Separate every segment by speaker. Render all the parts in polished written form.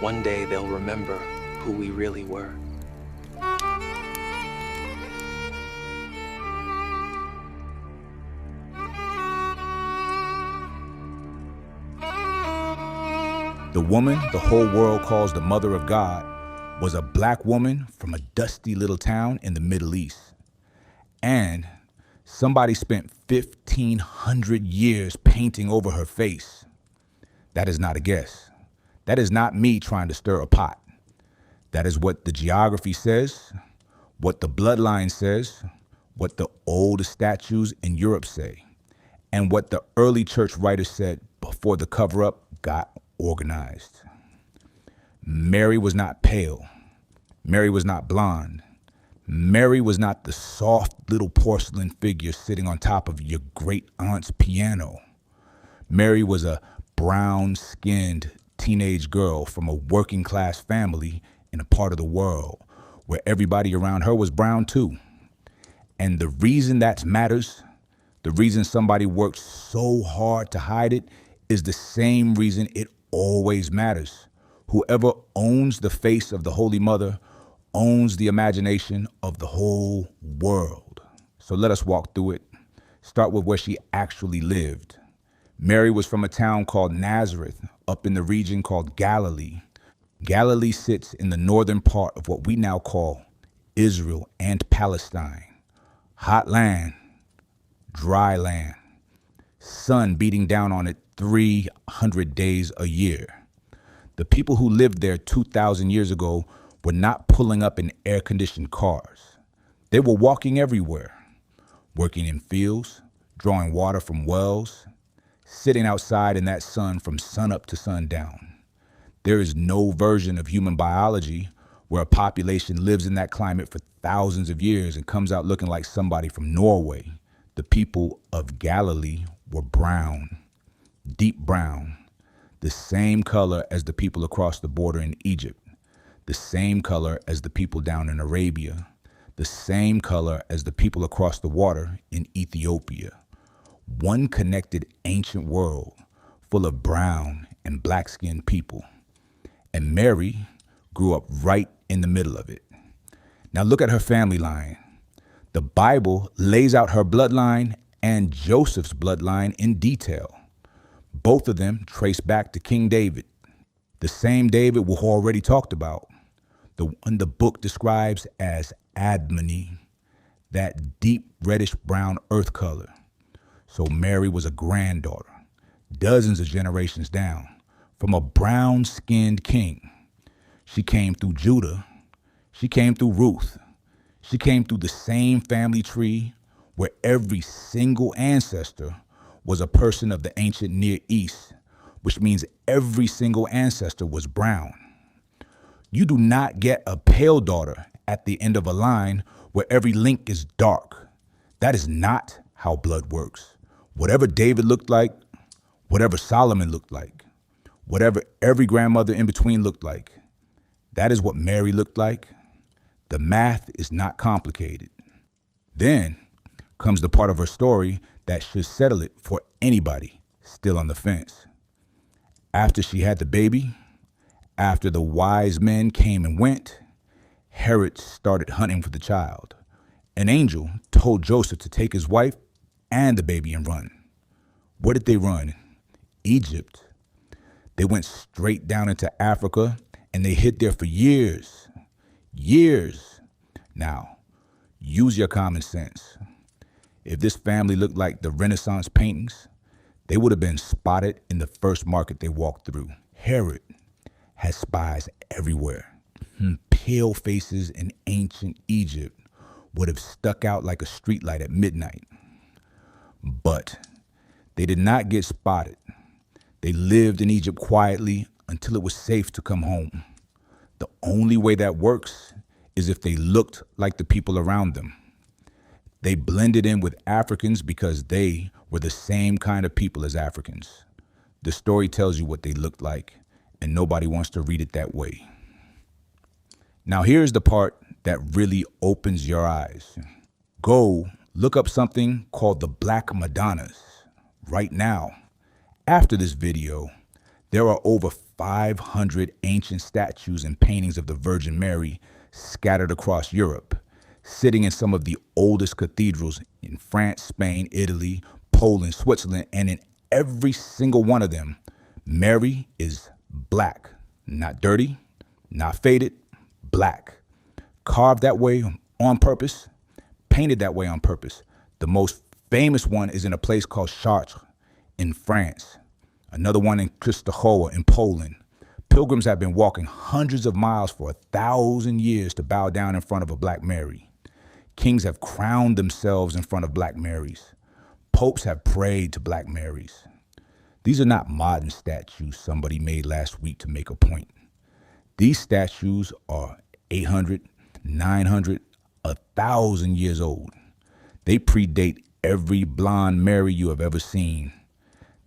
Speaker 1: One day they'll remember who we really were.
Speaker 2: The woman the whole world calls the mother of God was a black woman from a dusty little town in the Middle East. And somebody spent 1,500 years painting over her face. That is not a guess. That is not me trying to stir a pot. That is what the geography says, what the bloodline says, what the oldest statues in Europe say, and what the early church writers said before the cover-up got organized. Mary was not pale. Mary was not blonde. Mary was not the soft little porcelain figure sitting on top of your great aunt's piano. Mary was a brown-skinned teenage girl from a working class family in a part of the world where everybody around her was brown too. And the reason that matters, the reason somebody worked so hard to hide it, is the same reason it always matters. Whoever owns the face of the Holy Mother owns the imagination of the whole world. So let us walk through it. Start with where she actually lived. Mary was from a town called Nazareth, up in the region called Galilee. Galilee sits in the northern part of what we now call Israel and Palestine. Hot land, dry land, sun beating down on it 300 days a year. The people who lived there 2,000 years ago were not pulling up in air-conditioned cars. They were walking everywhere, working in fields, drawing water from wells, sitting outside in that sun from sunup to sundown. There is no version of human biology where a population lives in that climate for thousands of years and comes out looking like somebody from Norway. The people of Galilee were brown, deep brown, the same color as the people across the border in Egypt, the same color as the people down in Arabia, the same color as the people across the water in Ethiopia. One connected ancient world full of brown and black-skinned people. And Mary grew up right in the middle of it. Now look at her family line. The Bible lays out her bloodline and Joseph's bloodline in detail. Both of them trace back to King David, the same David we already talked about, the one the book describes as Admony, that deep reddish-brown earth color. So Mary was a granddaughter, dozens of generations down, from a brown-skinned king. She came through Judah. She came through Ruth. She came through the same family tree where every single ancestor was a person of the ancient Near East, which means every single ancestor was brown. You do not get a pale daughter at the end of a line where every link is dark. That is not how blood works. Whatever David looked like, whatever Solomon looked like, whatever every grandmother in between looked like, that is what Mary looked like. The math is not complicated. Then comes the part of her story that should settle it for anybody still on the fence. After she had the baby, after the wise men came and went, Herod started hunting for the child. An angel told Joseph to take his wife and the baby and run. Where did they run? Egypt. They went straight down into Africa and they hid there for years. Years. Now, use your common sense. If this family looked like the Renaissance paintings, they would have been spotted in the first market they walked through. Herod had spies everywhere. Pale faces in ancient Egypt would have stuck out like a streetlight at midnight. But they did not get spotted. They lived in Egypt quietly until it was safe to come home. The only way that works is if they looked like the people around them. They blended in with Africans because they were the same kind of people as Africans. The story tells you what they looked like, and nobody wants to read it that way. Now here's the part that really opens your eyes. Go look up something called the Black Madonnas right now. After this video, There are over 500 ancient statues and paintings of the Virgin Mary scattered across Europe, sitting in some of the oldest cathedrals in France, Spain, Italy, Poland, Switzerland, and in every single one of them, Mary is black, not dirty, not faded, black, carved that way on purpose, painted that way on purpose. The most famous one is in a place called Chartres in France. Another one in Częstochowa in Poland. Pilgrims have been walking hundreds of miles for 1,000 years to bow down in front of a Black Mary. Kings have crowned themselves in front of Black Marys. Popes have prayed to Black Marys. These are not modern statues somebody made last week to make a point. These statues are 800, 900, 1,000 years old. They predate every blonde Mary you have ever seen.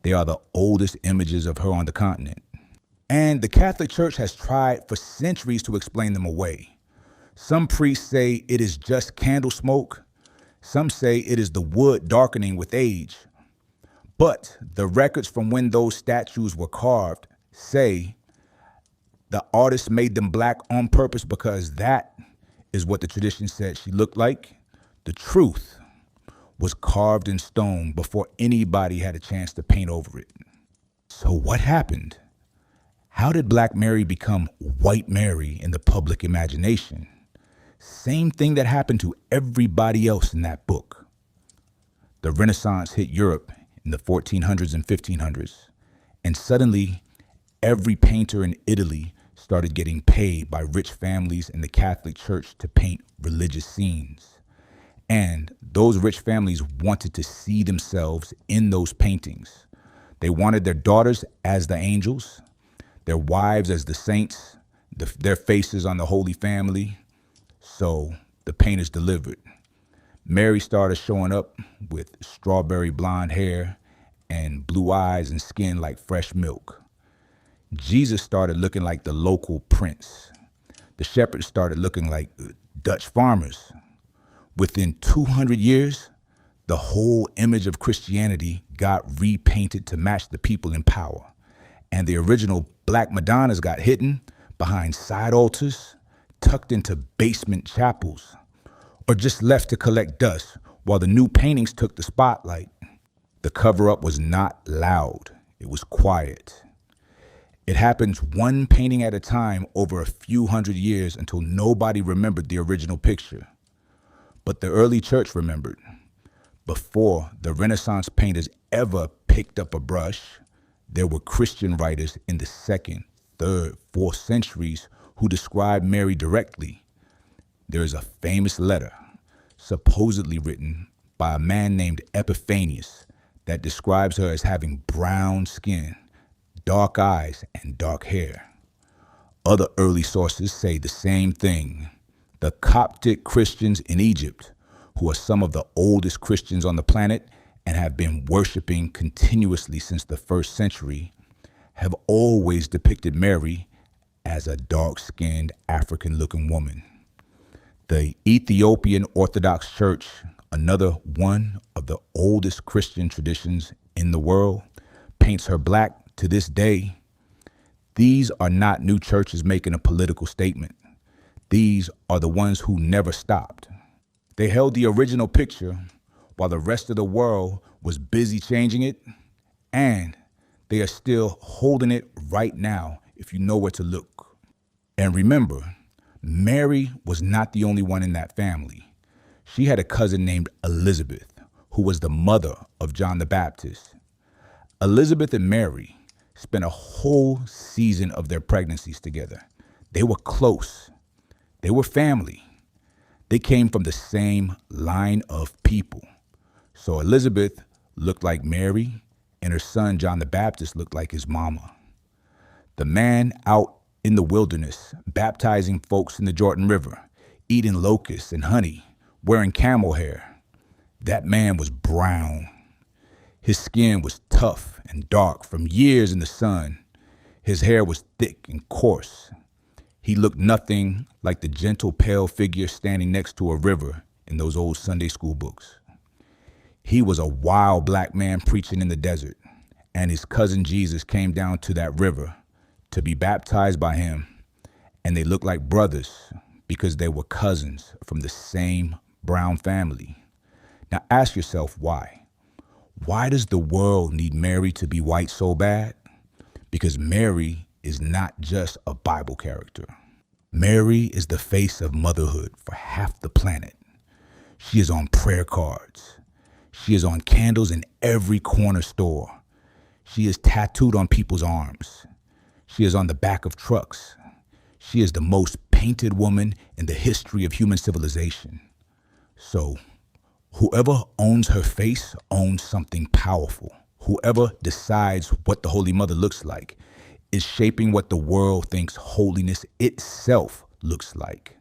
Speaker 2: They are the oldest images of her on the continent. And the Catholic Church has tried for centuries to explain them away. Some priests say it is just candle smoke. Some say it is the wood darkening with age. But the records from when those statues were carved say the artist made them black on purpose because that is what the tradition said she looked like. The truth was carved in stone before anybody had a chance to paint over it. So what happened? How did Black Mary become White Mary in the public imagination? Same thing that happened to everybody else in that book. The Renaissance hit Europe in the 1400s and 1500s, and suddenly every painter in Italy started getting paid by rich families in the Catholic Church to paint religious scenes. And those rich families wanted to see themselves in those paintings. They wanted their daughters as the angels, their wives as the saints, their faces on the Holy Family. So the painters delivered. Mary started showing up with strawberry blonde hair and blue eyes and skin like fresh milk. Jesus started looking like the local prince. The shepherds started looking like Dutch farmers. Within 200 years, the whole image of Christianity got repainted to match the people in power. And the original Black Madonnas got hidden behind side altars, tucked into basement chapels, or just left to collect dust while the new paintings took the spotlight. The cover-up was not loud. It was quiet. It happens one painting at a time over a few hundred years until nobody remembered the original picture. But the early church remembered. Before the Renaissance painters ever picked up a brush, there were Christian writers in the 2nd, 3rd, 4th centuries who described Mary directly. There is a famous letter, supposedly written by a man named Epiphanius, that describes her as having brown skin, dark eyes, and dark hair. Other early sources say the same thing. The Coptic Christians in Egypt, who are some of the oldest Christians on the planet and have been worshiping continuously since the 1st century, have always depicted Mary as a dark-skinned African-looking woman. The Ethiopian Orthodox Church, another one of the oldest Christian traditions in the world, paints her black to this day. These are not new churches making a political statement. These are the ones who never stopped. They held the original picture while the rest of the world was busy changing it, and they are still holding it right now if you know where to look. And remember, Mary was not the only one in that family. She had a cousin named Elizabeth, who was the mother of John the Baptist. Elizabeth and Mary spent a whole season of their pregnancies together. They were close. They were family. They came from the same line of people. So Elizabeth looked like Mary, and her son John the Baptist looked like his mama. The man out in the wilderness, baptizing folks in the Jordan River, eating locusts and honey, wearing camel hair. That man was brown. His skin was tough and dark from years in the sun. His hair was thick and coarse. He looked nothing like the gentle, pale figure standing next to a river in those old Sunday school books. He was a wild black man preaching in the desert, and his cousin Jesus came down to that river to be baptized by him, and they looked like brothers because they were cousins from the same brown family. Now ask yourself why. Why does the world need Mary to be white so bad? Because Mary is not just a Bible character. Mary is the face of motherhood for half the planet. She is on prayer cards. She is on candles in every corner store. She is tattooed on people's arms. She is on the back of trucks. She is the most painted woman in the history of human civilization. So, whoever owns her face owns something powerful. Whoever decides what the Holy Mother looks like is shaping what the world thinks holiness itself looks like.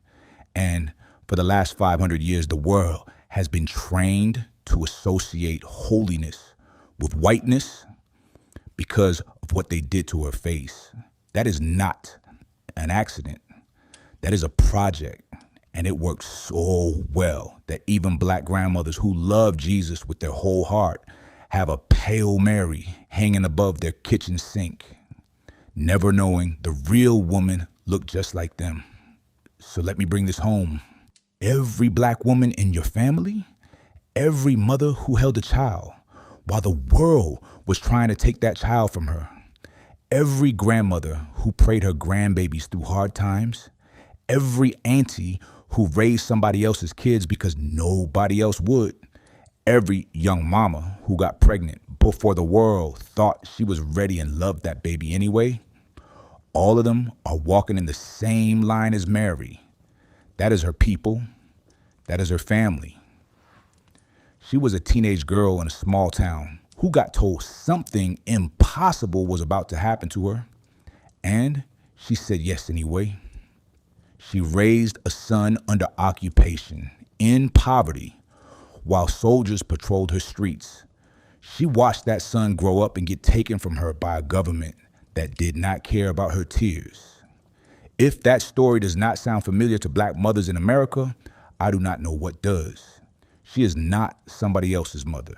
Speaker 2: And for the last 500 years, the world has been trained to associate holiness with whiteness because of what they did to her face. That is not an accident. That is a project. And it works so well that even black grandmothers who love Jesus with their whole heart have a pale Mary hanging above their kitchen sink, never knowing the real woman looked just like them. So let me bring this home. Every black woman in your family, every mother who held a child while the world was trying to take that child from her, every grandmother who prayed her grandbabies through hard times, every auntie who raised somebody else's kids because nobody else would, every young mama who got pregnant before the world thought she was ready and loved that baby anyway, all of them are walking in the same line as Mary. That is her people. That is her family. She was a teenage girl in a small town who got told something impossible was about to happen to her. And she said yes anyway. She raised a son under occupation, in poverty, while soldiers patrolled her streets. She watched that son grow up and get taken from her by a government that did not care about her tears. If that story does not sound familiar to black mothers in America, I do not know what does. She is not somebody else's mother.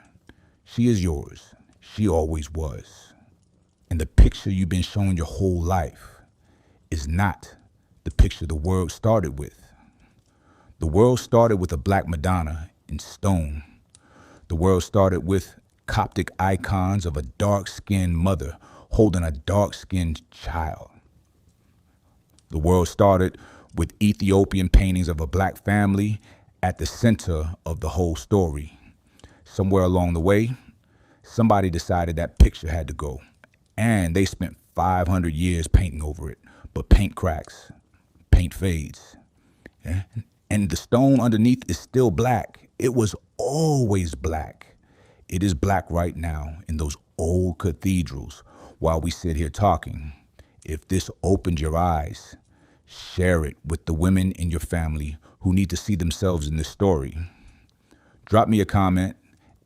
Speaker 2: She is yours. She always was. And the picture you've been shown your whole life is not the picture the world started with. The world started with a black Madonna in stone. The world started with Coptic icons of a dark-skinned mother holding a dark-skinned child. The world started with Ethiopian paintings of a black family at the center of the whole story. Somewhere along the way, somebody decided that picture had to go, and they spent 500 years painting over it, but paint cracks, paint fades. Yeah? And the stone underneath is still black. It was always black. It is black right now in those old cathedrals while we sit here talking. If this opened your eyes, share it with the women in your family who need to see themselves in this story. Drop me a comment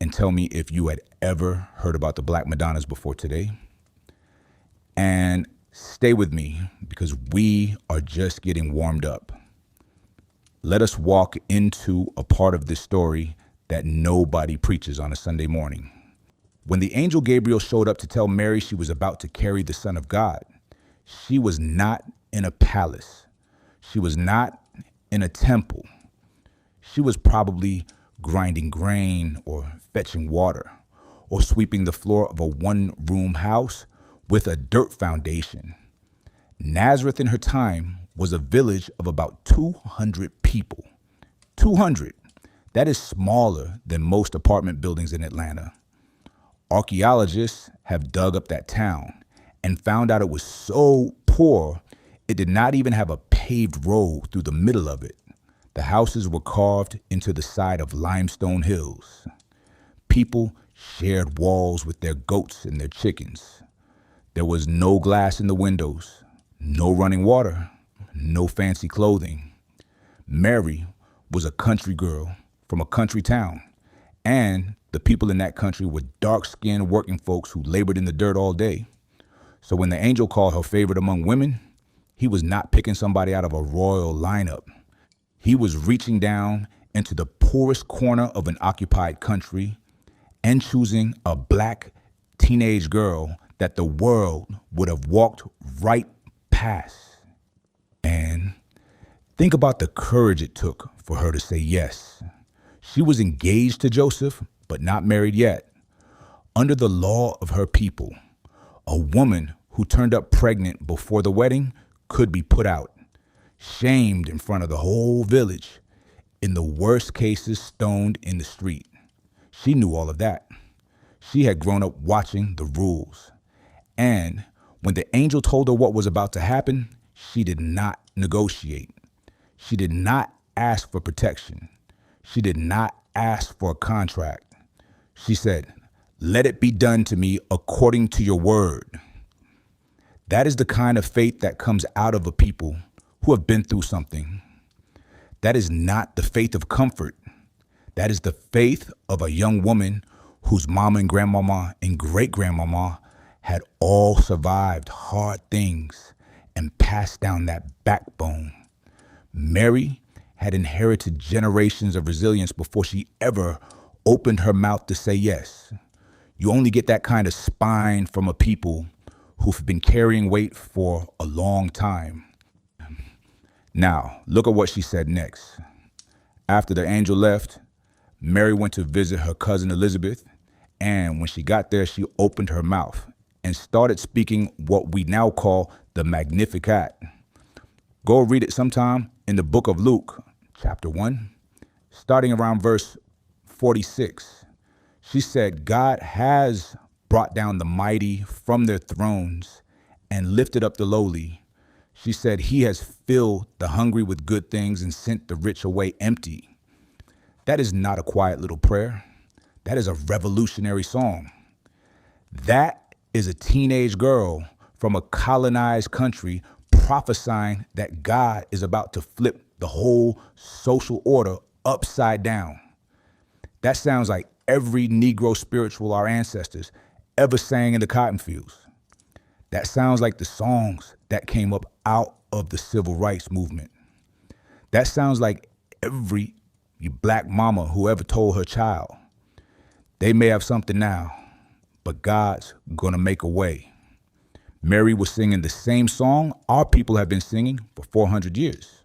Speaker 2: and tell me if you had ever heard about the Black Madonnas before today. And stay with me because we are just getting warmed up. Let us walk into a part of this story that nobody preaches on a Sunday morning. When the angel Gabriel showed up to tell Mary she was about to carry the Son of God, she was not in a palace. She was not in a temple. She was probably grinding grain or fetching water or sweeping the floor of a one-room house with a dirt foundation. Nazareth in her time was a village of about 200 people. 200. That is smaller than most apartment buildings in Atlanta. Archaeologists have dug up that town and found out it was so poor, it did not even have a paved road through the middle of it. The houses were carved into the side of limestone hills. People shared walls with their goats and their chickens. There was no glass in the windows, no running water, no fancy clothing. Mary was a country girl from a country town, and the people in that country were dark-skinned working folks who labored in the dirt all day. So when the angel called her favorite among women, he was not picking somebody out of a royal lineup. He was reaching down into the poorest corner of an occupied country and choosing a black teenage girl that the world would have walked right past. And think about the courage it took for her to say yes. She was engaged to Joseph, but not married yet. Under the law of her people, a woman who turned up pregnant before the wedding could be put out, shamed in front of the whole village, in the worst cases stoned in the street. She knew all of that. She had grown up watching the rules. And when the angel told her what was about to happen, she did not negotiate. She did not ask for protection. She did not ask for a contract. She said, "Let it be done to me according to your word." That is the kind of faith that comes out of a people who have been through something. That is not the faith of comfort. That is the faith of a young woman whose mama and grandmama and great-grandmama had all survived hard things and passed down that backbone. Mary had inherited generations of resilience before she ever opened her mouth to say yes. You only get that kind of spine from a people who've been carrying weight for a long time. Now, look at what she said next. After the angel left, Mary went to visit her cousin Elizabeth, and when she got there, she opened her mouth and started speaking what we now call the Magnificat. Go read it sometime in the book of Luke, chapter 1, starting around verse 46. She said, "God has brought down the mighty from their thrones and lifted up the lowly." She said, "He has filled the hungry with good things and sent the rich away empty." That is not a quiet little prayer. That is a revolutionary song. That is a teenage girl from a colonized country prophesying that God is about to flip the whole social order upside down. That sounds like every Negro spiritual our ancestors ever sang in the cotton fields. That sounds like the songs that came up out of the civil rights movement. That sounds like every black mama who ever told her child, they may have something now, but God's gonna make a way. Mary was singing the same song our people have been singing for 400 years.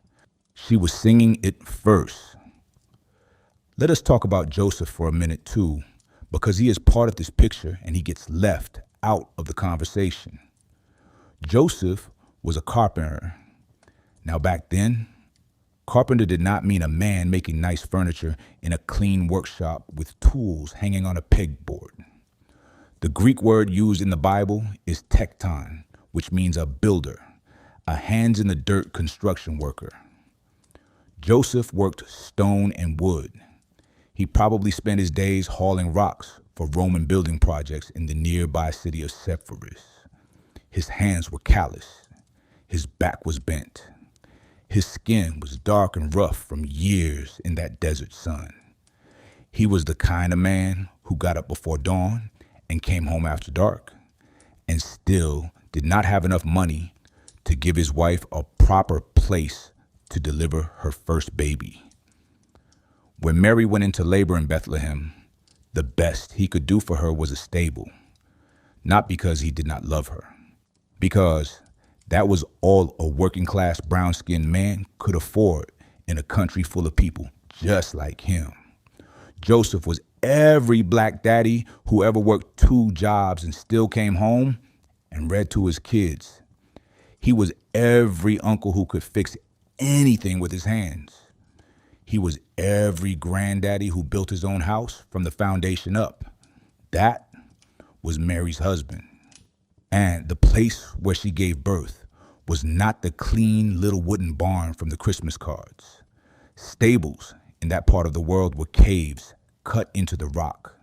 Speaker 2: She was singing it first. Let us talk about Joseph for a minute too, because he is part of this picture and he gets left out of the conversation. Joseph was a carpenter. Now back then, carpenter did not mean a man making nice furniture in a clean workshop with tools hanging on a pegboard. The Greek word used in the Bible is tekton, which means a builder, a hands-in-the-dirt construction worker. Joseph worked stone and wood. He probably spent his days hauling rocks for Roman building projects in the nearby city of Sepphoris. His hands were calloused. His back was bent. His skin was dark and rough from years in that desert sun. He was the kind of man who got up before dawn and came home after dark, and still did not have enough money to give his wife a proper place to deliver her first baby. When Mary went into labor in Bethlehem, the best he could do for her was a stable, not because he did not love her, because that was all a working-class brown-skinned man could afford in a country full of people just like him. Joseph was every black daddy who ever worked 2 jobs and still came home and read to his kids. He was every uncle who could fix anything with his hands. He was every granddaddy who built his own house from the foundation up. That was Mary's husband. And the place where she gave birth was not the clean little wooden barn from the Christmas cards. Stables in that part of the world were caves cut into the rock,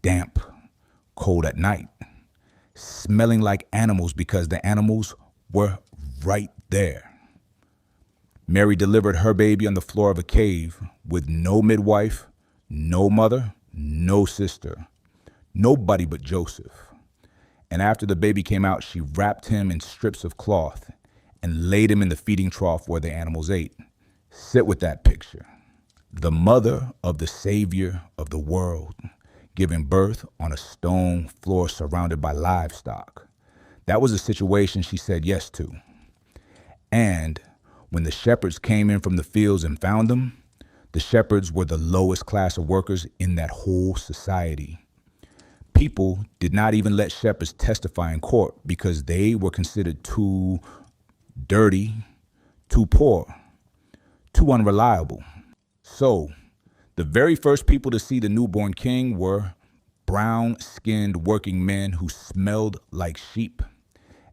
Speaker 2: damp, cold at night, smelling like animals because the animals were right there. Mary delivered her baby on the floor of a cave with no midwife, no mother, no sister, nobody but Joseph. And after the baby came out, she wrapped him in strips of cloth and laid him in the feeding trough where the animals ate. Sit with that picture. The mother of the Savior of the world giving birth on a stone floor surrounded by livestock. That was a situation she said yes to. And when the shepherds came in from the fields and found them, the shepherds were the lowest class of workers in that whole society. People did not even let shepherds testify in court because they were considered too dirty, too poor, too unreliable. So, the very first people to see the newborn king were brown-skinned working men who smelled like sheep,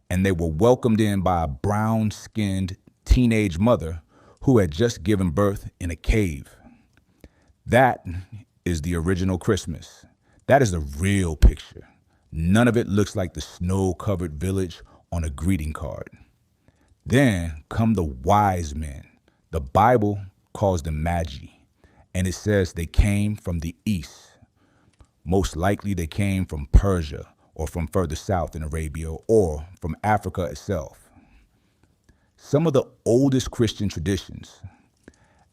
Speaker 2: and they were welcomed in by a brown-skinned teenage mother who had just given birth in a cave. That is the original Christmas. That is the real picture. None of it looks like the snow-covered village on a greeting card. Then come the wise men. The Bible calls them magi, and it says they came from the east. Most likely they came from Persia or from further south in Arabia or from Africa itself. Some of the oldest Christian traditions,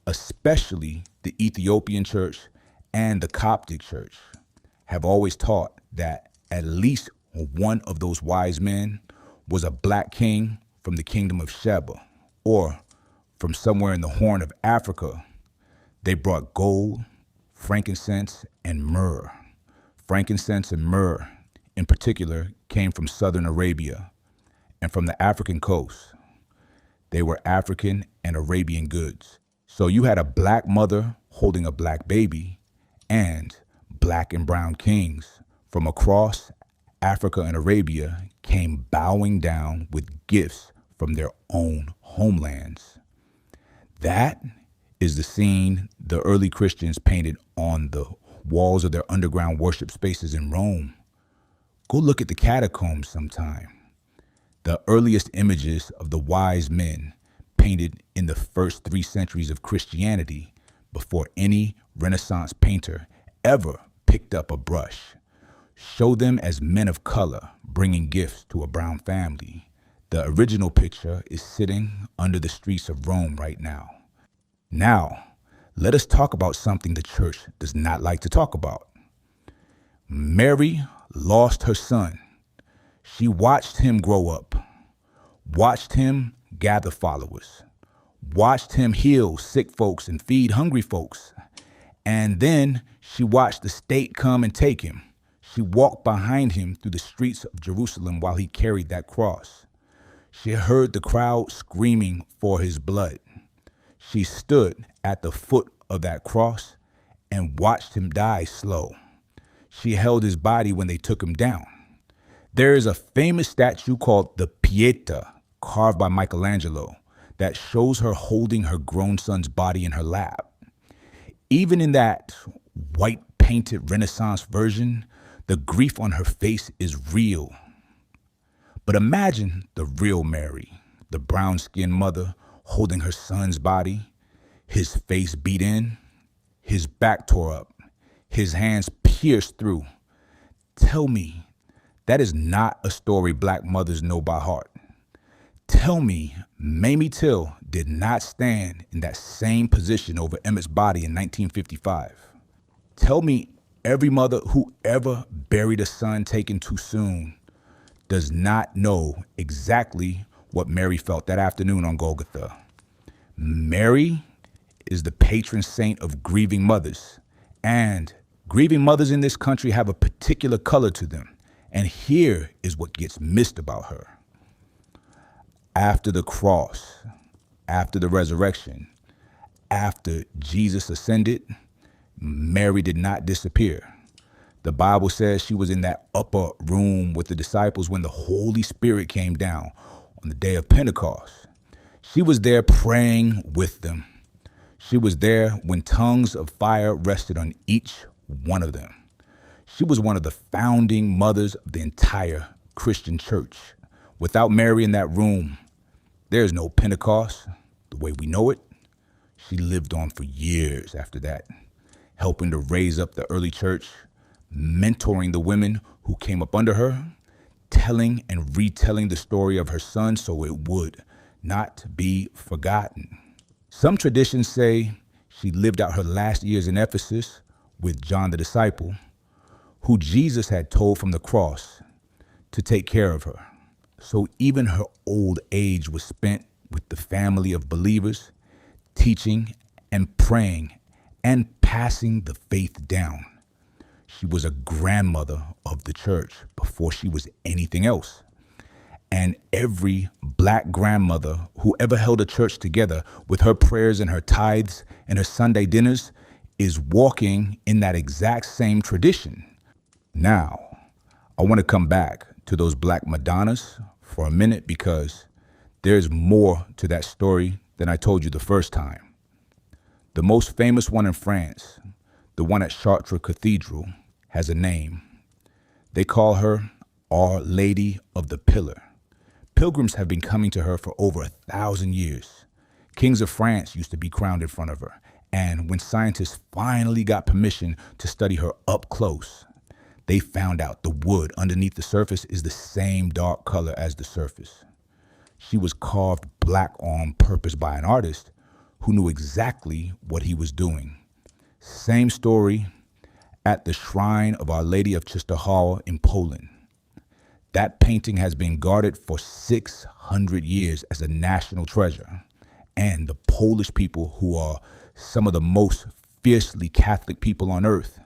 Speaker 2: especially the Ethiopian church and the Coptic church, have always taught that at least one of those wise men was a black king from the kingdom of Sheba or from somewhere in the Horn of Africa. They brought gold, frankincense, and myrrh. Frankincense and myrrh, in particular, came from southern Arabia and from the African coast. They were African and Arabian goods. So you had a black mother holding a black baby and black and brown kings from across Africa and Arabia came bowing down with gifts from their own homelands. That is the scene the early Christians painted on the walls of their underground worship spaces in Rome. Go look at the catacombs sometime. The earliest images of the wise men painted in the first 3 centuries of Christianity before any Renaissance painter ever picked up a brush. Show them as men of color bringing gifts to a brown family. The original picture is sitting under the streets of Rome right now. Now, let us talk about something the church does not like to talk about. Mary lost her son. She watched him grow up, watched him gather followers, watched him heal sick folks and feed hungry folks. And then she watched the state come and take him. She walked behind him through the streets of Jerusalem while he carried that cross. She heard the crowd screaming for his blood. She stood at the foot of that cross and watched him die slow. She held his body when they took him down. There is a famous statue called the Pieta, carved by Michelangelo, that shows her holding her grown son's body in her lap. Even in that white painted Renaissance version, the grief on her face is real. But imagine the real Mary, the brown-skinned mother holding her son's body, his face beat in, his back tore up, his hands pierced through. Tell me, that is not a story black mothers know by heart. Tell me Mamie Till did not stand in that same position over Emmett's body in 1955. Tell me every mother who ever buried a son taken too soon does not know exactly what Mary felt that afternoon on Golgotha. Mary is the patron saint of grieving mothers, and grieving mothers in this country have a particular color to them, and here is what gets missed about her. After the cross, after the resurrection, after Jesus ascended, Mary did not disappear. The Bible says she was in that upper room with the disciples when the Holy Spirit came down on the day of Pentecost. She was there praying with them. She was there when tongues of fire rested on each one of them. She was one of the founding mothers of the entire Christian church. Without Mary in that room, there's no Pentecost the way we know it. She lived on for years after that, helping to raise up the early church, mentoring the women who came up under her, telling and retelling the story of her son so it would not be forgotten. Some traditions say she lived out her last years in Ephesus with John the disciple, who Jesus had told from the cross to take care of her. So even her old age was spent with the family of believers, teaching and praying and passing the faith down. She was a grandmother of the church before she was anything else. And every black grandmother who ever held a church together with her prayers and her tithes and her Sunday dinners is walking in that exact same tradition. Now, I want to come back to those black Madonnas for a minute because there's more to that story than I told you the first time. The most famous one in France, the one at Chartres Cathedral, has a name. They call her Our Lady of the Pillar. Pilgrims have been coming to her for over 1,000 years. Kings of France used to be crowned in front of her, and when scientists finally got permission to study her up close, they found out the wood underneath the surface is the same dark color as the surface. She was carved black on purpose by an artist who knew exactly what he was doing. Same story at the shrine of Our Lady of Czestochowa in Poland. That painting has been guarded for 600 years as a national treasure. And the Polish people, who are some of the most fiercely Catholic people on earth,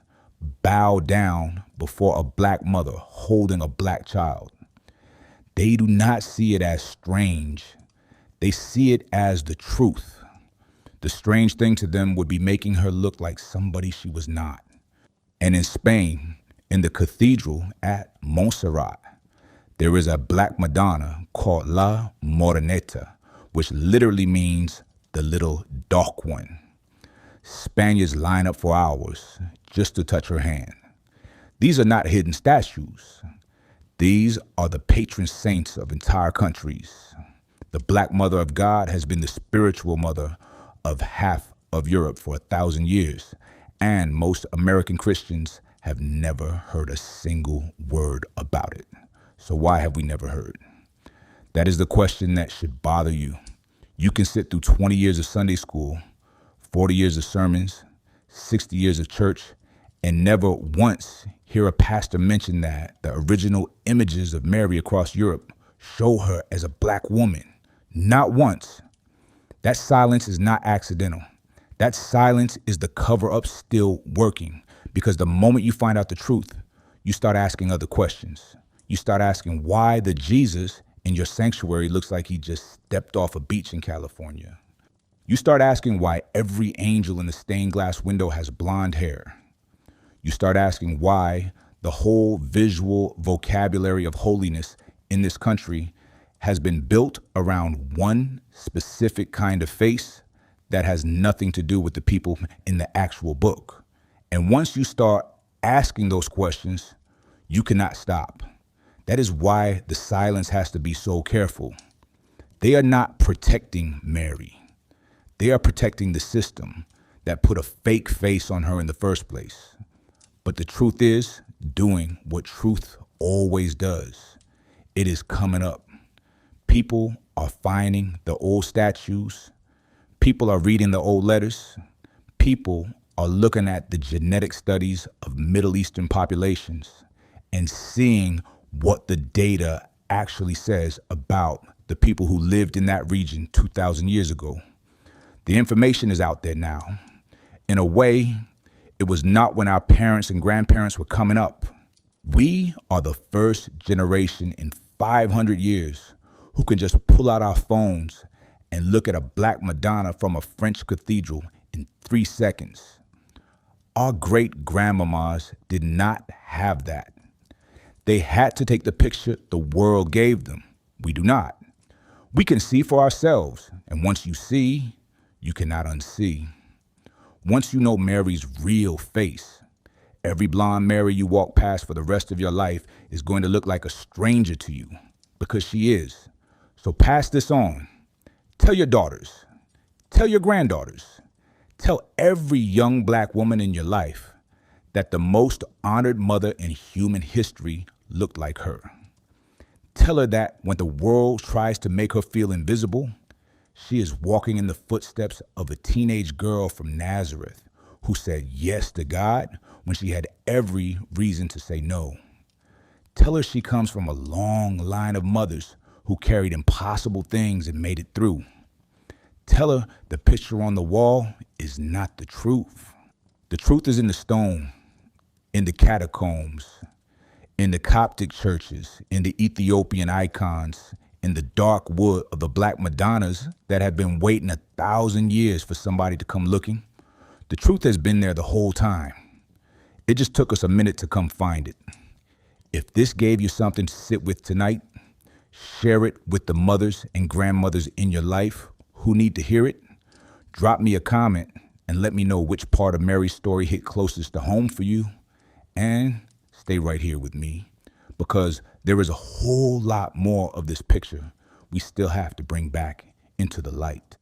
Speaker 2: bow down before a black mother holding a black child. They do not see it as strange. They see it as the truth. The strange thing to them would be making her look like somebody she was not. And in Spain, in the cathedral at Montserrat, there is a black Madonna called La Moreneta, which literally means the little dark one. Spaniards line up for hours just to touch her hand. These are not hidden statues. These are the patron saints of entire countries. The Black Mother of God has been the spiritual mother of half of Europe for 1,000 years, and most American Christians have never heard a single word about it. So why have we never heard? That is the question that should bother you. You can sit through 20 years of Sunday school, 40 years of sermons, 60 years of church, and never once hear a pastor mention that the original images of Mary across Europe show her as a black woman. Not once. That silence is not accidental. That silence is the cover-up still working, because the moment you find out the truth, you start asking other questions. You start asking why the Jesus in your sanctuary looks like he just stepped off a beach in California. You start asking why every angel in the stained glass window has blonde hair. You start asking why the whole visual vocabulary of holiness in this country has been built around one specific kind of face that has nothing to do with the people in the actual book. And once you start asking those questions, you cannot stop. That is why the silence has to be so careful. They are not protecting Mary. They are protecting the system that put a fake face on her in the first place. But the truth is doing what truth always does. It is coming up. People are finding the old statues. People are reading the old letters. People are looking at the genetic studies of Middle Eastern populations and seeing what the data actually says about the people who lived in that region 2,000 years ago. The information is out there now. In a way, it was not when our parents and grandparents were coming up. We are the first generation in 500 years who can just pull out our phones and look at a black Madonna from a French cathedral in 3 seconds. Our great grandmamas did not have that. They had to take the picture the world gave them. We do not. We can see for ourselves, and once you see, you cannot unsee. Once you know Mary's real face, every blonde Mary you walk past for the rest of your life is going to look like a stranger to you, because she is. So pass this on. Tell your daughters. Tell your granddaughters. Tell every young black woman in your life that the most honored mother in human history looked like her. Tell her that when the world tries to make her feel invisible, she is walking in the footsteps of a teenage girl from Nazareth who said yes to God when she had every reason to say no. Tell her she comes from a long line of mothers who carried impossible things and made it through. Tell her the picture on the wall is not the truth. The truth is in the stone, in the catacombs, in the Coptic churches, in the Ethiopian icons, in the dark wood of the black Madonnas that have been waiting 1,000 years for somebody to come looking. The truth has been there the whole time. It just took us a minute to come find it. If this gave you something to sit with tonight, share it with the mothers and grandmothers in your life who need to hear it. Drop me a comment and let me know which part of Mary's story hit closest to home for you. And stay right here with me, because there is a whole lot more of this picture we still have to bring back into the light.